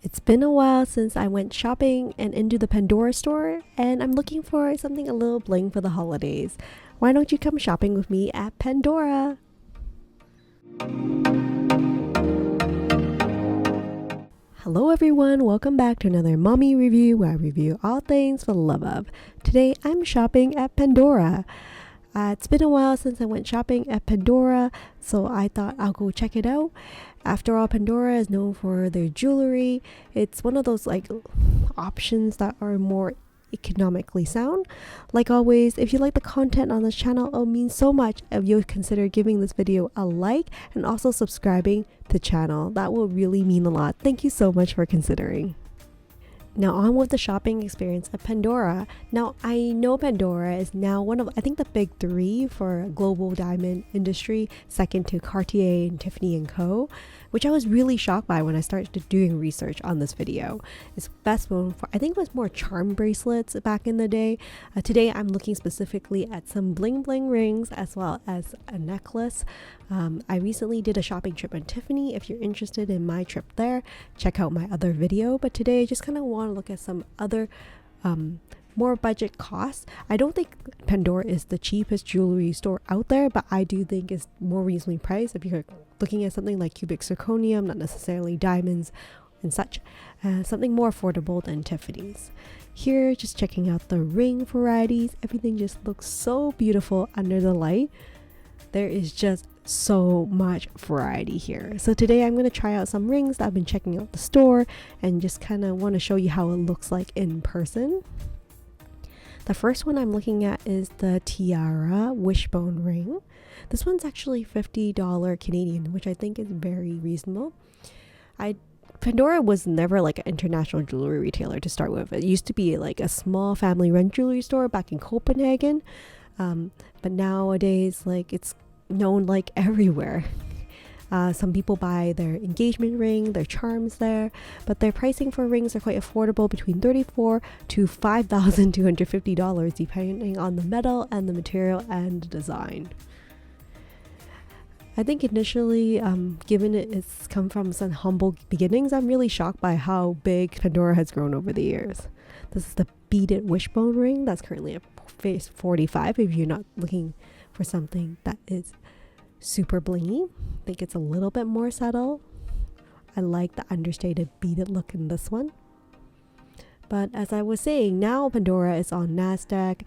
It's been a while since I went shopping and into the Pandora store, and I'm looking for something a little bling for the holidays. Why don't you come shopping with me at Pandora? Hello everyone, welcome back to another mommy review where I review all things for the love of. Today I'm shopping at Pandora. It's been a while since I went shopping at Pandora, so I thought I'll go check it out. After all, Pandora is known for their jewelry. It's one of those options that are more economically sound. Like always, if you like the content on this channel, it will mean so much if you'll consider giving this video a like and also subscribing to the channel. That will really mean a lot. Thank you so much for considering. Now on with the shopping experience at Pandora. Now I know Pandora is now one of, I think, the big three for global diamond industry, second to Cartier and Tiffany & Co., which I was really shocked by when I started doing research on this video. It's best known for, I think it was more charm bracelets back in the day. Today I'm looking specifically at some bling bling rings as well as a necklace. I recently did a shopping trip on Tiffany. If you're interested in my trip there, check out my other video. But today I just kind of want to look at some other more budget costs. I don't think Pandora is the cheapest jewelry store out there, but I do think it's more reasonably priced if you're looking at something like cubic zirconium, not necessarily diamonds and such. Something more affordable than Tiffany's. Here, just checking out the ring varieties. Everything just looks so beautiful under the light. There is just so much variety here. So today I'm going to try out some rings that I've been checking out the store and just kind of want to show you how it looks like in person. The first one I'm looking at is the Tiara Wishbone ring. This one's actually $50 Canadian, which I think is very reasonable. Pandora was never like an international jewelry retailer to start with. It used to be like a small family run jewelry store back in Copenhagen. But nowadays, it's known everywhere. Some people buy their engagement ring, their charms there, but their pricing for rings are quite affordable, between $34 to $5,250 depending on the metal and the material and the design. I think initially, given it's come from some humble beginnings, I'm really shocked by how big Pandora has grown over the years. This is the Beaded Wishbone ring that's currently at $45 if you're not looking for something that is super blingy. I think it's a little bit more subtle. I like the understated beaded look in this one. But as I was saying, now Pandora is on NASDAQ,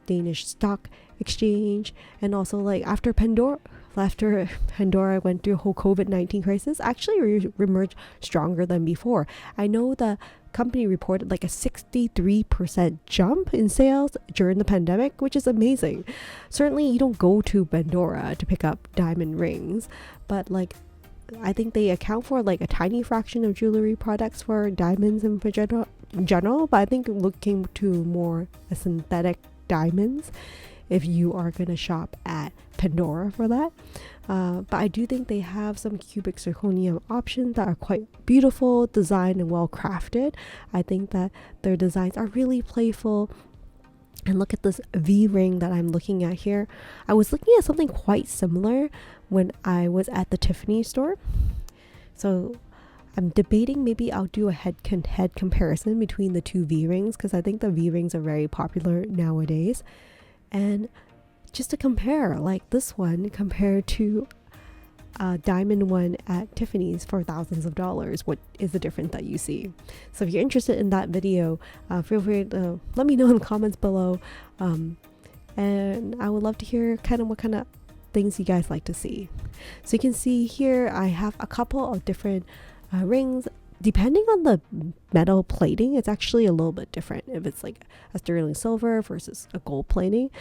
Danish Stock Exchange, and also after Pandora went through a whole COVID-19 crisis, actually re-emerged stronger than before. I know the company reported a 63% jump in sales during the pandemic, which is amazing. Certainly you don't go to Pandora to pick up diamond rings, but I think they account for a tiny fraction of jewelry products for diamonds in general, but I think looking to more synthetic diamonds if you are going to shop at Pandora for that. But I do think they have some cubic zirconium options that are quite beautiful, designed and well crafted. I think that their designs are really playful. And look at this V ring that I'm looking at here. I was looking at something quite similar when I was at the Tiffany store. So I'm debating maybe I'll do a head comparison between the two V rings, because I think the V rings are very popular nowadays. And just to compare, this one compared to a diamond one at Tiffany's for thousands of dollars, what is the difference that you see? So if you're interested in that video, feel free to let me know in the comments below, and I would love to hear what kind of things you guys like to see. So you can see here I have a couple of different rings. Depending on the metal plating, it's actually a little bit different if it's a sterling silver versus a gold plating.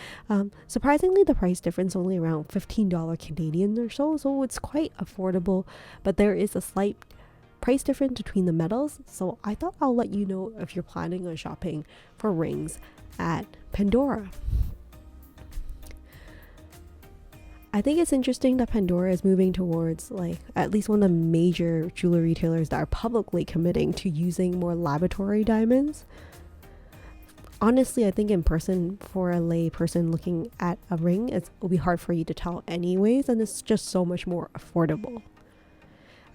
Surprisingly, the price difference is only around $15 Canadian or so it's quite affordable, but there is a slight price difference between the metals. So I thought I'll let you know if you're planning on shopping for rings at Pandora. I think it's interesting that Pandora is moving towards at least one of the major jewelry retailers that are publicly committing to using more laboratory diamonds. Honestly, I think in person, for a lay person looking at a ring, it'll be hard for you to tell anyways, and it's just so much more affordable.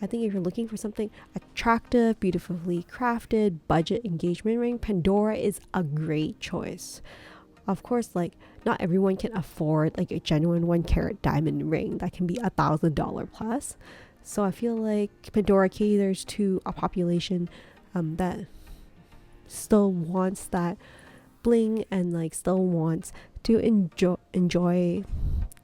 I think if you're looking for something attractive, beautifully crafted, budget engagement ring, Pandora is a great choice. Of course, like not everyone can afford like a genuine 1 carat diamond ring that can be $1,000 plus. So I feel like Pandora caters to a population that still wants that bling and like still wants to enjoy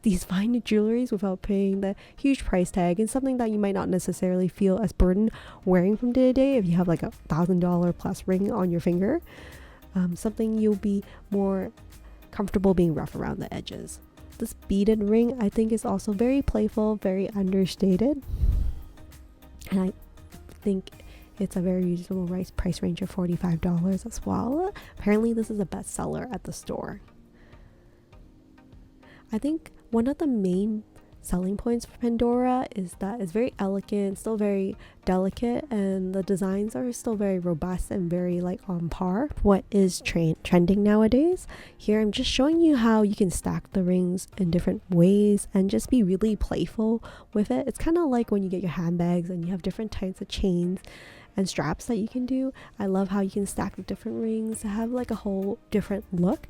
these fine jewelries without paying the huge price tag, and something that you might not necessarily feel as burdened wearing from day to day if you have like $1,000 plus ring on your finger. Something you'll be more comfortable being rough around the edges. This beaded ring I think is also very playful, very understated, and I think it's a very reasonable price range of $45 as well. Apparently this is a bestseller at the store. I think one of the main selling points for Pandora is that it's very elegant, still very delicate, and the designs are still very robust and very like on par what is trending nowadays. Here I'm just showing you how you can stack the rings in different ways and just be really playful with it. It's kind of like when you get your handbags and you have different types of chains and straps that you can do. I love how you can stack the different rings to have like a whole different look.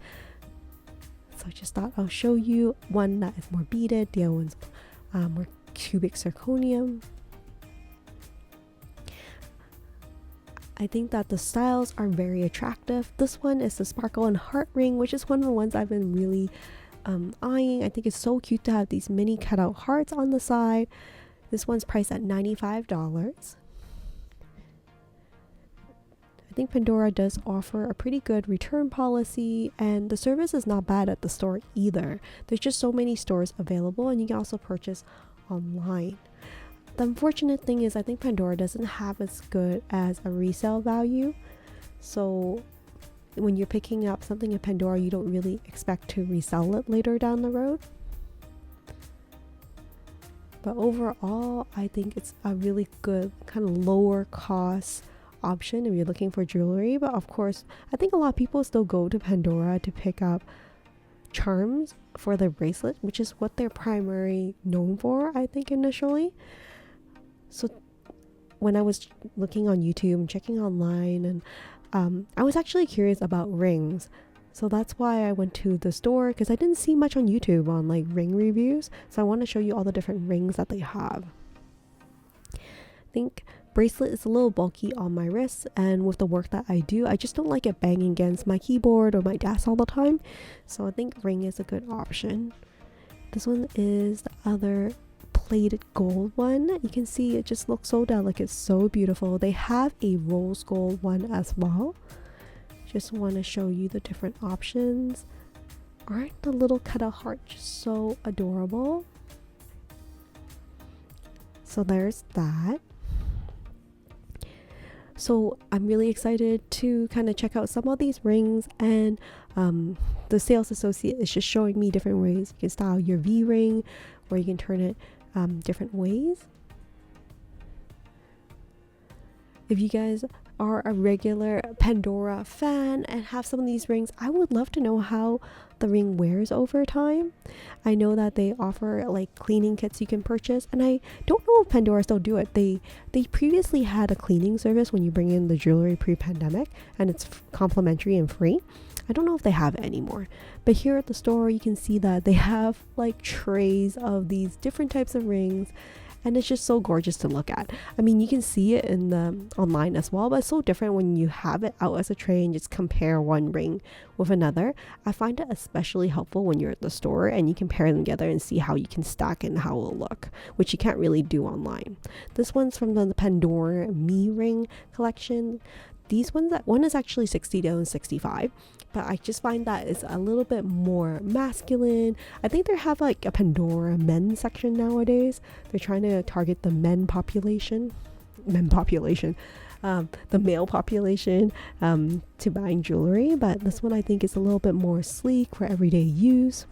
So I just thought I'll show you one that is more beaded, the other one's more cubic zirconium. I think that the styles are very attractive. This one is the sparkle and heart ring, which is one of the ones I've been really eyeing. I think it's so cute to have these mini cutout hearts on the side. This one's priced at $95. I think Pandora does offer a pretty good return policy, and the service is not bad at the store either. There's just so many stores available, and you can also purchase online. The unfortunate thing is I think Pandora doesn't have as good as a resale value. So when you're picking up something in Pandora, you don't really expect to resell it later down the road. But overall, I think it's a really good kind of lower cost option if you're looking for jewelry. But of course, I think a lot of people still go to Pandora to pick up charms for their bracelet, which is what they're primarily known for, I think, initially. So when I was looking on YouTube and checking online, and I was actually curious about rings, so that's why I went to the store, because I didn't see much on YouTube on like ring reviews. So I want to show you all the different rings that they have. I think bracelet is a little bulky on my wrists, and with the work that I do, I just don't like it banging against my keyboard or my desk all the time. So I think ring is a good option. This one is the other plated gold one. You can see it just looks so delicate, so beautiful. They have a rose gold one as well. Just want to show you the different options. Aren't the little cutout heart just so adorable? So there's that. So I'm really excited to kind of check out some of these rings, and the sales associate is just showing me different ways you can style your V ring, where you can turn it different ways. If you guys are a regular Pandora fan and have some of these rings, I would love to know how the ring wears over time. I know that they offer like cleaning kits you can purchase, and I don't know if Pandora still do it. They previously had a cleaning service when you bring in the jewelry pre-pandemic, and it's complimentary and free. I don't know if they have it anymore, but here at the store you can see that they have like trays of these different types of rings, and it's just so gorgeous to look at. I mean, you can see it in the online as well, but it's so different when you have it out as a tray and just compare one ring with another. I find it especially helpful when you're at the store and you compare them together and see how you can stack it and how it'll look, which you can't really do online. This one's from the Pandora VRing collection. These ones, that one is actually $60 and $65, but I just find that it's a little bit more masculine. I think they have like a Pandora men's section nowadays. They're trying to target the male population to buying jewelry, but this one I think is a little bit more sleek for everyday use.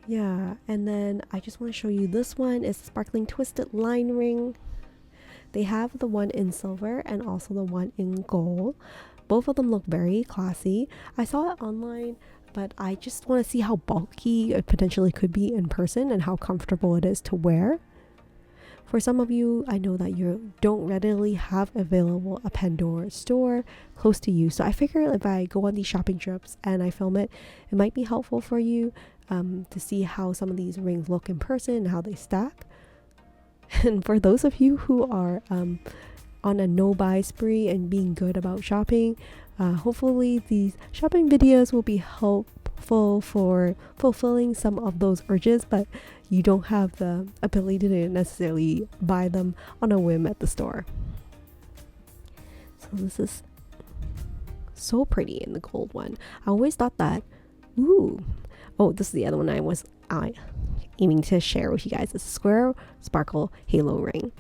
Yeah, and then I just want to show you this one is sparkling twisted line ring. They have the one in silver and also the one in gold. Both of them look very classy. I saw it online, but I just want to see how bulky it potentially could be in person and how comfortable it is to wear. For some of you, I know that you don't readily have available a Pandora store close to you. So I figure if I go on these shopping trips and I film it, it might be helpful for you to see how some of these rings look in person and how they stack. And for those of you who are on a no-buy spree and being good about shopping, hopefully these shopping videos will be helpful for fulfilling some of those urges, but you don't have the ability to necessarily buy them on a whim at the store. So this is so pretty in the gold one. I always thought that, this is the other one I was aiming to share with you guys. It's a square sparkle halo ring.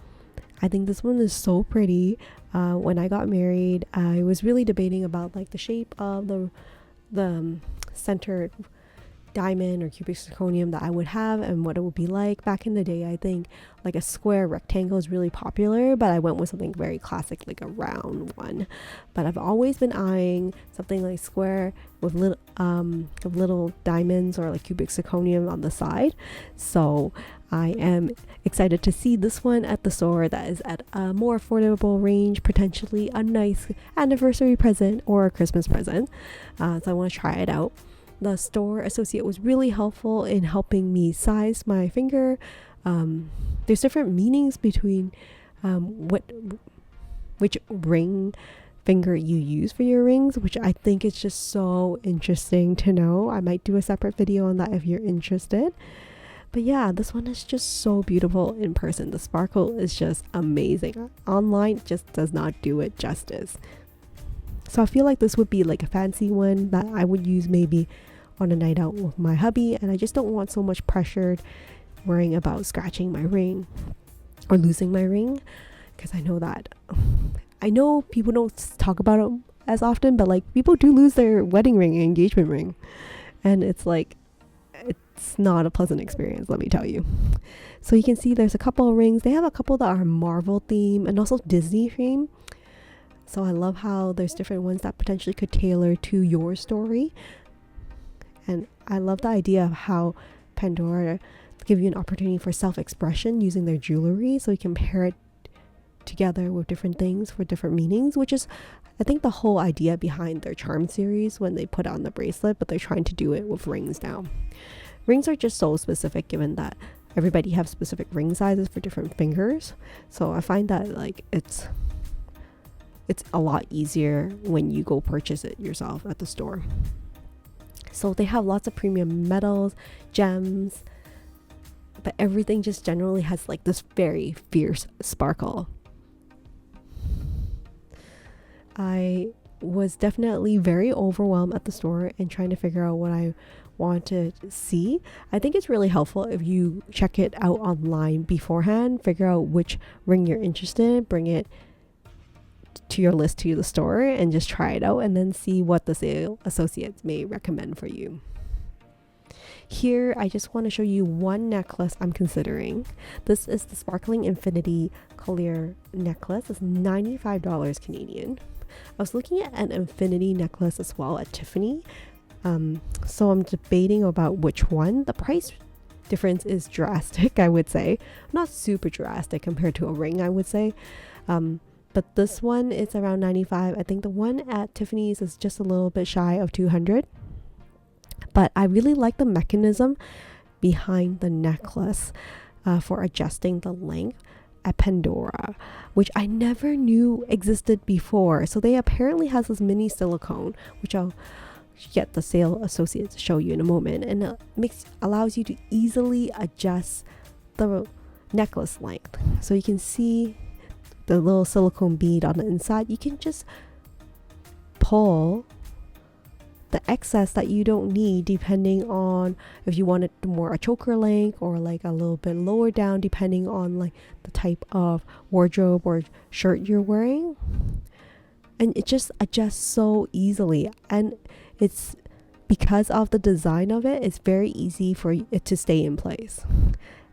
I think this one is so pretty. When I got married, I was really debating about like the shape of the centered diamond or cubic zirconium that I would have and what it would be like. Back in the day, I think like a square rectangle is really popular, but I went with something very classic, like a round one. But I've always been eyeing something like square with little diamonds or like cubic zirconium on the side. So I am excited to see this one at the store that is at a more affordable range, potentially a nice anniversary present or a Christmas present. So I want to try it out. The store associate was really helpful in helping me size my finger. There's different meanings between which ring finger you use for your rings, which I think is just so interesting to know. I might do a separate video on that if you're interested. But yeah, this one is just so beautiful in person. The sparkle is just amazing. Online just does not do it justice. So I feel like this would be like a fancy one that I would use maybe on a night out with my hubby, and I just don't want so much pressure worrying about scratching my ring or losing my ring, because I know people don't talk about it as often, but like people do lose their wedding ring and engagement ring, and it's like it's not a pleasant experience, let me tell you. So you can see there's a couple of rings. They have a couple that are Marvel theme and also Disney theme. So I love how there's different ones that potentially could tailor to your story. And I love the idea of how Pandora give you an opportunity for self-expression using their jewelry, so you can pair it together with different things for different meanings, which is I think the whole idea behind their charm series when they put on the bracelet, but they're trying to do it with rings now. Rings are just so specific given that everybody have specific ring sizes for different fingers. So I find that like it's a lot easier when you go purchase it yourself at the store. So they have lots of premium metals, gems, but everything just generally has like this very fierce sparkle. I was definitely very overwhelmed at the store and trying to figure out what I want to see. I think it's really helpful if you check it out online beforehand, figure out which ring you're interested in, bring it to your list to the store and just try it out, and then see what the sale associates may recommend for you. Here I just want to show you one necklace I'm considering. This is the Sparkling Infinity Collier necklace. It's $95 Canadian. I was looking at an infinity necklace as well at Tiffany, so I'm debating about which one. The price difference is drastic, I would say. Not super drastic compared to a ring, I would say. But this one is around $95. I think the one at Tiffany's is just a little bit shy of $200. But I really like the mechanism behind the necklace for adjusting the length at Pandora, which I never knew existed before. So they apparently has this mini silicone, which I'll get the sale associates to show you in a moment, and it allows you to easily adjust the necklace length. So you can see the little silicone bead on the inside. You can just pull the excess that you don't need, depending on if you want it more a choker length or like a little bit lower down, depending on like the type of wardrobe or shirt you're wearing. And it just adjusts so easily, and it's because of the design of it, it's very easy for it to stay in place.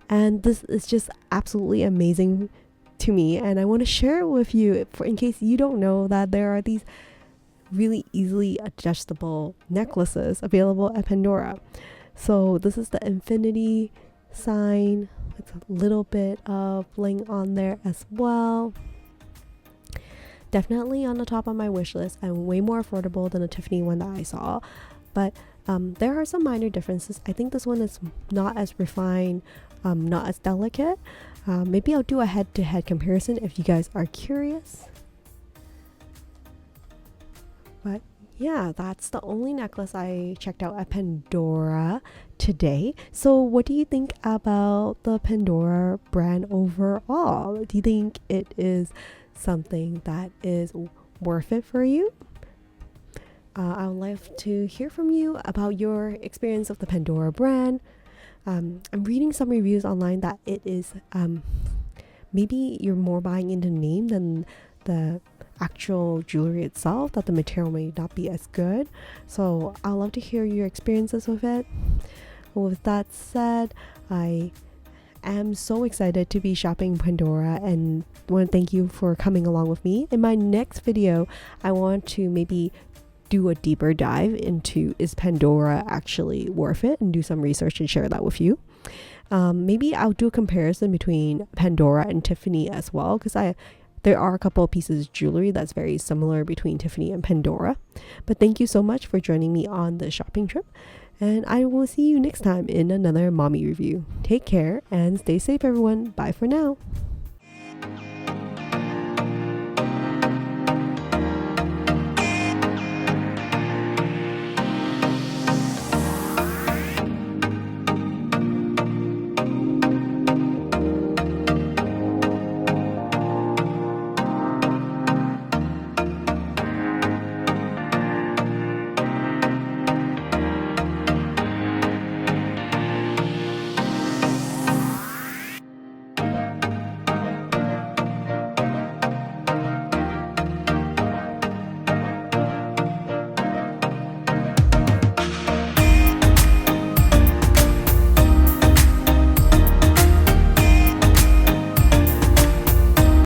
And this is just absolutely amazing to me, and I want to share it with you in case you don't know that there are these really easily adjustable necklaces available at Pandora. So this is the infinity sign with a little bit of bling on there as well. Definitely on the top of my wish list, and way more affordable than the Tiffany one that I saw. But there are some minor differences. I think this one is not as refined, not as delicate. Maybe I'll do a head-to-head comparison if you guys are curious. But yeah, that's the only necklace I checked out at Pandora today. So what do you think about the Pandora brand overall? Do you think it is something that is worth it for you? I would like to hear from you about your experience of the Pandora brand. I'm reading some reviews online that it is maybe you're more buying into the name than the actual jewelry itself, that the material may not be as good. So I'd love to hear your experiences with it. With that said, I am so excited to be shopping Pandora and want to thank you for coming along with me. In my next video, I want to maybe do a deeper dive into, is Pandora actually worth it, and do some research and share that with you. Maybe I'll do a comparison between Pandora and Tiffany as well, because there are a couple of pieces of jewelry that's very similar between Tiffany and Pandora. But thank you so much for joining me on the shopping trip, and I will see you next time in another mommy review. Take care and stay safe, everyone. Bye for now.